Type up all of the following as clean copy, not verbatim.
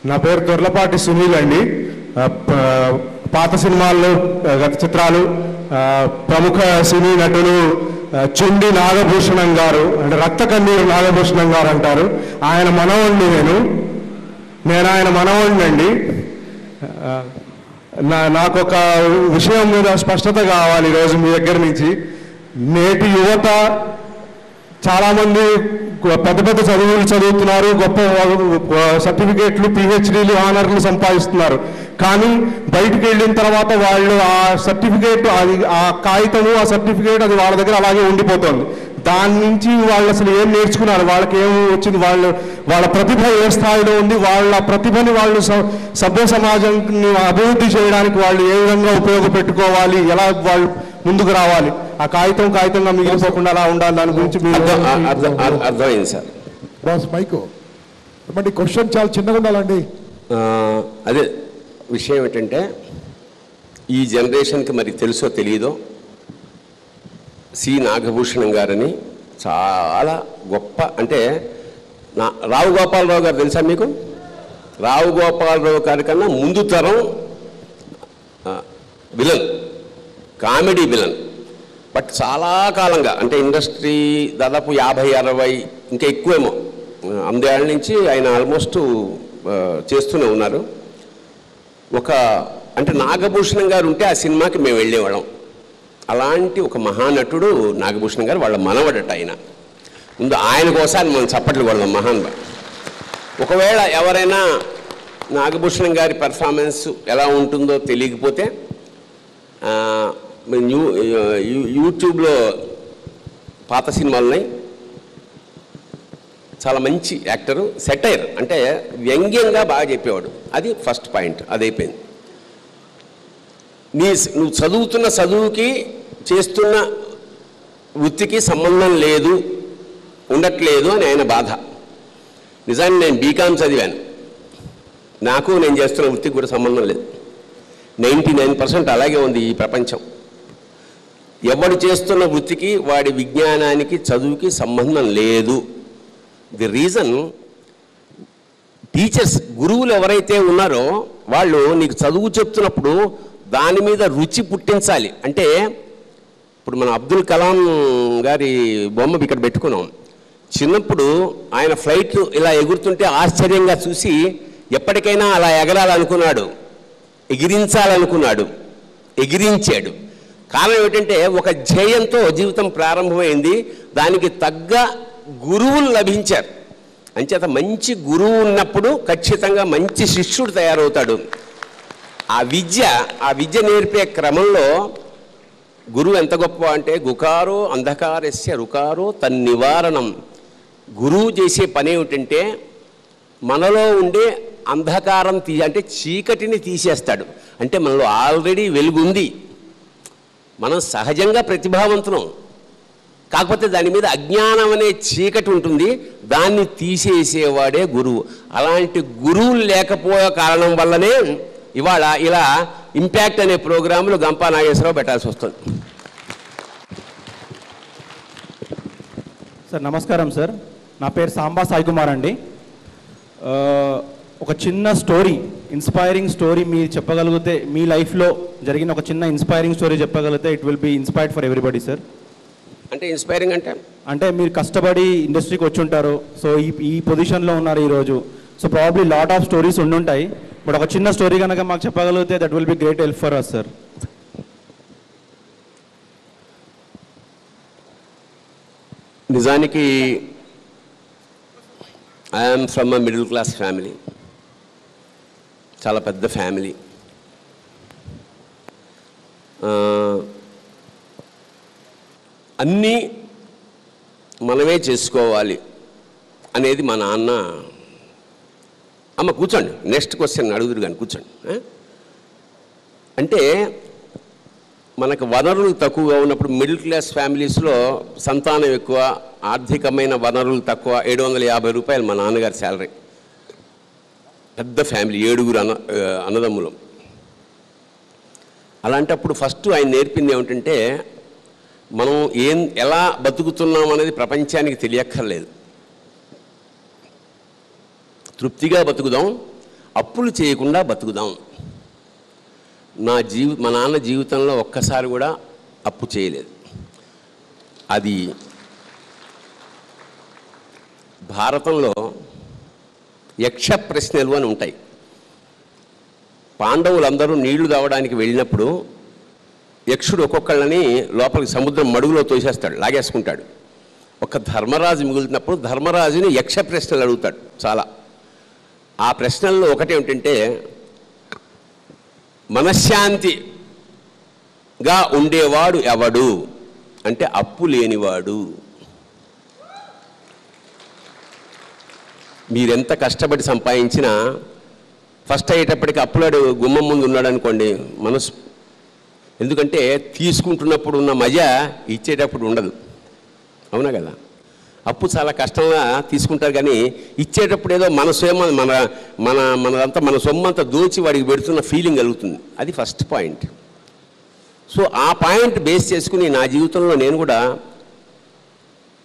నా పేరు దొర్లపాటి సునీల్ అండి. పాత సినిమాల్లో గత చిత్రాలు ప్రముఖ సినీ నటులు చుండి నాగభూషణం గారు అంటే రక్త కన్నీరు నాగభూషణం గారు అంటారు. ఆయన మనవణ్ణి నేను ఆయన మనవణ్ణి అండి. నాకొక విషయం మీద స్పష్టత కావాలి ఈరోజు మీ దగ్గర నుంచి. నేటి యువత చాలామంది పెద్ద పెద్ద చదువులు చదువుతున్నారు, గొప్ప సర్టిఫికేట్లు, పిహెచ్డీలు, ఆనర్లు సంపాదిస్తున్నారు. కానీ బయటికి వెళ్ళిన తర్వాత వాళ్ళు ఆ సర్టిఫికేట్, అది ఆ కాగితము, ఆ సర్టిఫికేట్ అది వాళ్ళ దగ్గర అలాగే ఉండిపోతుంది. దాని నుంచి వాళ్ళు అసలు ఏం నేర్చుకున్నారు, వాళ్ళకి ఏం వచ్చింది, వాళ్ళ ప్రతిభ ఏ స్థాయిలో ఉంది, వాళ్ళ ప్రతిభని వాళ్ళు సభ్య సమాజాన్ని అభివృద్ధి చేయడానికి వాళ్ళు ఏ విధంగా ఉపయోగపెట్టుకోవాలి, ఎలా వాళ్ళు ముందుకు రావాలి, ఆ కాగితంగా మిగిలిపోకుండా అలా ఉండాలి, దాని గురించి అర్థమైంది సార్. బాస్ మైకో మరి క్వశ్చన్ చాలా చిన్నగా ఉండాలండి. అదే విషయం ఏంటంటే ఈ జనరేషన్కి మరి తెలుసో తెలియదో సి నాగభూషణం గారని చాలా గొప్ప, అంటే రావు గోపాలరావు గారు తెలుసా మీకు? రావు గోపాలరావు గారి కన్నా ముందు తరం విలన్, కామెడీ విలన్. బట్ చాలా కాలంగా అంటే ఇండస్ట్రీ దాదాపు 50-60 ఇంకా ఎక్కువేమో 8 ఏళ్ళ నుంచి ఆయన ఆల్మోస్ట్ చేస్తూనే ఉన్నారు. అంటే నాగభూషణం గారు ఉంటే ఆ సినిమాకి మేము వెళ్ళేవాళ్ళం. అలాంటి ఒక మహానటుడు నాగభూషణం గారు, వాళ్ళ మనవడట ఆయన. ముందు ఆయన కోసం మనం చప్పట్లు కొడదాం. ఒకవేళ ఎవరైనా నాగభూషణం గారి పెర్ఫార్మెన్స్ ఎలా ఉంటుందో తెలియకపోతే యూట్యూబ్లో పాత సినిమాలు ఉన్నాయి. చాలా మంచి యాక్టరు, సెటైర్ అంటే వ్యంగ్యంగా బాగా చెప్పేవాడు. అది ఫస్ట్ పాయింట్, అది అయిపోయింది. నువ్వు చదువుతున్న చదువుకి చేస్తున్న వృత్తికి సంబంధం లేదు, ఉండట్లేదు అని ఆయన బాధ. నిజాన్ని నేను బీకామ్ చదివాను, నాకు నేను చేస్తున్న వృత్తికి కూడా సంబంధం లేదు. 99% అలాగే ఉంది ఈ ప్రపంచం. ఎవడు చేస్తున్న వృత్తికి, వాడి విజ్ఞానానికి, చదువుకి సంబంధం లేదు. ది రీజన్ టీచర్స్, గురువులు ఎవరైతే ఉన్నారో వాళ్ళు నీకు చదువు చెప్తున్నప్పుడు దాని మీద రుచి పుట్టించాలి. అంటే ఇప్పుడు మన అబ్దుల్ కలాం గారి బొమ్మ ఇక్కడ పెట్టుకున్నాం. చిన్నప్పుడు ఆయన ఫ్లైట్ ఇలా ఎగురుతుంటే ఆశ్చర్యంగా చూసి ఎప్పటికైనా అలా ఎగరాలనుకున్నాడు, ఎగిరించాలనుకున్నాడు, ఎగిరించాడు. కారణం ఏమిటంటే ఒక ధ్యేయంతో జీవితం ప్రారంభమైంది, దానికి తగ్గ గురువులు లభించారు. అంచేత మంచి గురువు ఉన్నప్పుడు ఖచ్చితంగా మంచి శిష్యుడు తయారవుతాడు. ఆ విద్య నేర్పే క్రమంలో గురువు ఎంత గొప్ప అంటే గుకారో అంధకారస్య రుకారో తన్నివారణం. గురువు చేసే పని ఏమిటంటే మనలో ఉండే అంధకారం అంటే చీకటిని తీసేస్తాడు. అంటే మనలో ఆల్రెడీ వెలుగుంది, మనం సహజంగా ప్రతిభావంతులం, కాకపోతే దాని మీద అజ్ఞానం అనే చీకటి ఉంటుంది, దాన్ని తీసేసేవాడే గురువు. అలాంటి గురువులు లేకపోయే కారణం వల్లనే ఇవాళ ఇలా ఇంపాక్ట్ అనే ప్రోగ్రాంలు గంపా నాగేశ్వరరావు పెట్టాల్సి వస్తుంది. సార్ నమస్కారం సార్, నా పేరు సాంబా సాయి కుమార్ అండి. ఒక చిన్న స్టోరీ, ఇన్స్పైరింగ్ స్టోరీ మీరు చెప్పగలిగితే, మీ లైఫ్లో జరిగిన ఒక చిన్న ఇన్స్పైరింగ్ స్టోరీ చెప్పగలిగితే it will be inspired for everybody sir. అంటే ఇన్స్పైరింగ్ అంటే మీరు కష్టపడి ఇండస్ట్రీకి వచ్చి ఉంటారు, సో ఈ పొజిషన్లో ఉన్నారు ఈరోజు. So probably lot of stories ఉండుంటాయి, బట్ ఒక చిన్న స్టోరీ కనుక మాకు చెప్పగలిగితే that will be great help for us sir. నిజానికి I'm from a middle class family, చాలా పెద్ద ఫ్యామిలీ. అన్నీ మనమే చేసుకోవాలి అనేది మా నాన్న. అమ్మ కూర్చోండి, నెక్స్ట్ క్వశ్చన్ అడుగుదురు కానీ కూర్చోండి. అంటే మనకు వనరులు తక్కువగా ఉన్నప్పుడు మిడిల్ క్లాస్ ఫ్యామిలీస్లో సంతానం ఎక్కువ, ఆర్థికమైన వనరులు తక్కువ. 750 రూపాయలు మా నాన్నగారి శాలరీ. పెద్ద ఫ్యామిలీ, 7 అన్నదమ్ములం. అలాంటప్పుడు ఫస్ట్ ఆయన నేర్పింది ఏమిటంటే మనం ఎలా బతుకుతున్నాం అనేది ప్రపంచానికి తెలియక్కర్లేదు. తృప్తిగా బతుకుదాం, అప్పులు చేయకుండా బతుకుదాం. మా నాన్న జీవితంలో ఒక్కసారి కూడా అప్పు చేయలేదు. అది భారతంలో యక్ష ప్రశ్నలు అని ఉంటాయి. పాండవులందరూ నీళ్లు తాగడానికి వెళ్ళినప్పుడు యక్షుడు ఒక్కొక్కళ్ళని లోపలికి సముద్రం మడుగులో తోసేస్తాడు, లాగేసుకుంటాడు. ఒక ధర్మరాజు మిగులుతున్నప్పుడు ధర్మరాజుని యక్ష ప్రశ్నలు అడుగుతాడు చాలా. ఆ ప్రశ్నల్లో ఒకటి ఏమిటంటే, మనశ్శాంతిగా ఉండేవాడు ఎవడు అంటే అప్పు లేనివాడు. మీరెంత కష్టపడి సంపాదించినా ఫస్ట్ అయ్యేటప్పటికి అప్పులాడు గుమ్మం ముందు ఉన్నాడు అనుకోండి, మనసు, ఎందుకంటే తీసుకుంటున్నప్పుడు ఉన్న మజా ఇచ్చేటప్పుడు ఉండదు. అవునా కదా? అప్పు చాలా కష్టంగా తీసుకుంటారు, కానీ ఇచ్చేటప్పుడు ఏదో మన మనదంతా మన సొమ్మంతా దోచి వాడికి పెడుతున్న ఫీలింగ్ కలుగుతుంది. అది ఫస్ట్ పాయింట్. సో ఆ పాయింట్ బేస్ చేసుకుని నా జీవితంలో నేను కూడా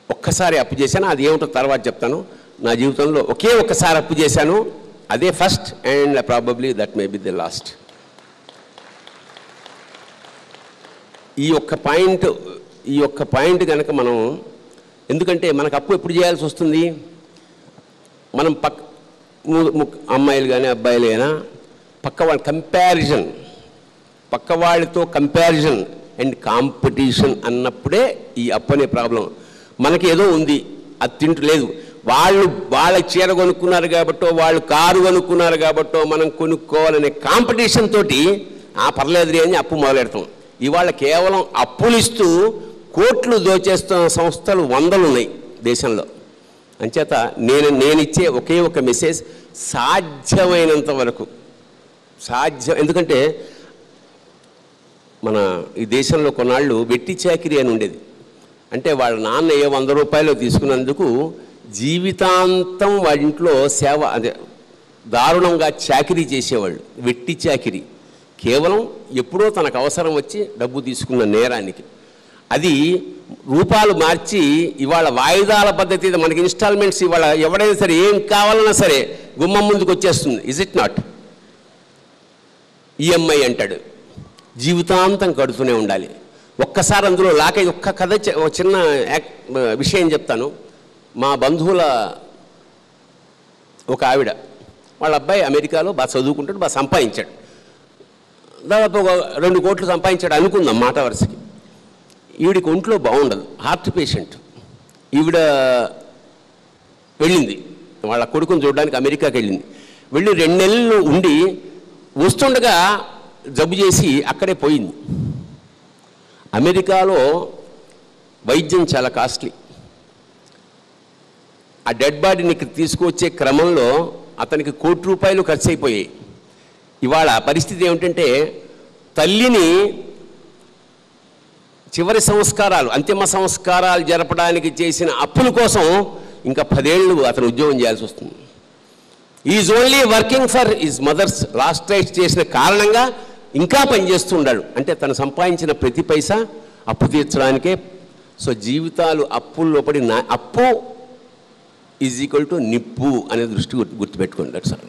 ఒక్కసారి అప్పు చేశాను. అది ఏమిటో తర్వాత చెప్తాను. నా జీవితంలో ఒకే ఒక్కసారి అప్పు చేశాను, అదే first and probably that may be the last. ఈ ఒక్క పాయింట్ కనుక మనం, ఎందుకంటే మనకు అప్పు ఎప్పుడు చేయాల్సి వస్తుంది? మనం అమ్మాయిలు కానీ అబ్బాయిలు అయినా పక్క వాళ్ళతో కంపారిజన్ అండ్ కాంపిటీషన్ అన్నప్పుడే ఈ అప్పు అనే ప్రాబ్లం. మనకి ఏదో ఉంది, అది తింటలేదు. వాళ్ళ చీర కొనుక్కున్నారు కాబట్టో, వాళ్ళు కారు కొనుక్కున్నారు కాబట్టో మనం కొనుక్కోవాలనే కాంపిటీషన్ తోటి పర్లేదు అని అప్పు మొదలెడతాం. ఇవాళ కేవలం అప్పులు ఇస్తూ కోట్లు దోచేస్తున్న సంస్థలు 100 ఉన్నాయి దేశంలో. అంచేత నేను ఇచ్చే ఒకే ఒక మెసేజ్, సాధ్యమైనంత వరకు ఎందుకంటే మన ఈ దేశంలో కొన్నాళ్ళు వెట్టి చాకిరీ అని ఉండేది. అంటే వాళ్ళ నాన్న 100 రూపాయలు తీసుకున్నందుకు జీవితాంతం వాళ్ళ ఇంట్లో సేవ, అదే దారుణంగా చాకిరీ చేసేవాళ్ళు. వెట్టి చాకిరీ కేవలం ఎప్పుడో తనకు అవసరం వచ్చి డబ్బు తీసుకున్న నేరానికి. అది రూపాలు మార్చి ఇవాళ వాయిదాల పద్ధతి, మనకి ఇన్స్టాల్మెంట్స్ ఇవాళ ఎవడైనా సరే ఏం కావాలన్నా సరే గుమ్మం ముందుకు వచ్చేస్తుంది. Is it not? ఈఎంఐ అంటాడు, జీవితాంతం కడుతూనే ఉండాలి. ఒక్కసారి అందులో లాకై ఒక్క కథ, చిన్న విషయం చెప్తాను. మా బంధువుల ఒక ఆవిడ, వాళ్ళ అబ్బాయి అమెరికాలో బాగా చదువుకుంటాడు, బాగా సంపాదించాడు. దాదాపు 2 కోట్లు సంపాదించాడు అనుకుందాం మాట వరుసకి. ఈవిడికి ఒంట్లో బాగుండదు, హార్ట్ పేషెంట్. ఈవిడ వెళ్ళింది వాళ్ళ కొడుకుని చూడడానికి, అమెరికాకి వెళ్ళింది. వెళ్ళి 2 నెలలు ఉండి వస్తుండగా జబ్బు చేసి అక్కడే పోయింది. అమెరికాలో వైద్యం చాలా కాస్ట్లీ. ఆ డెడ్ బాడీని తీసుకువచ్చే క్రమంలో అతనికి ₹1 కోటి ఖర్చు అయిపోయాయి. ఇవాళ పరిస్థితి ఏమిటంటే, తల్లిని చివరి సంస్కారాలు, అంతిమ సంస్కారాలు జరపడానికి చేసిన అప్పుల కోసం ఇంకా 10 ఏళ్ళు అతను ఉద్యోగం చేయాల్సి వస్తుంది. Is only working for his mothers last rights చేసిన కారణంగా ఇంకా పనిచేస్తూ ఉన్నాడు. అంటే తను సంపాదించిన ప్రతి పైసా అప్పు తీర్చడానికే. సో జీవితాలు అప్పుల్లో పడి, అప్పు ఈజ్ ఈక్వల్ టు నిప్పు అనే దృష్టి గుర్తుపెట్టుకోండి సార్.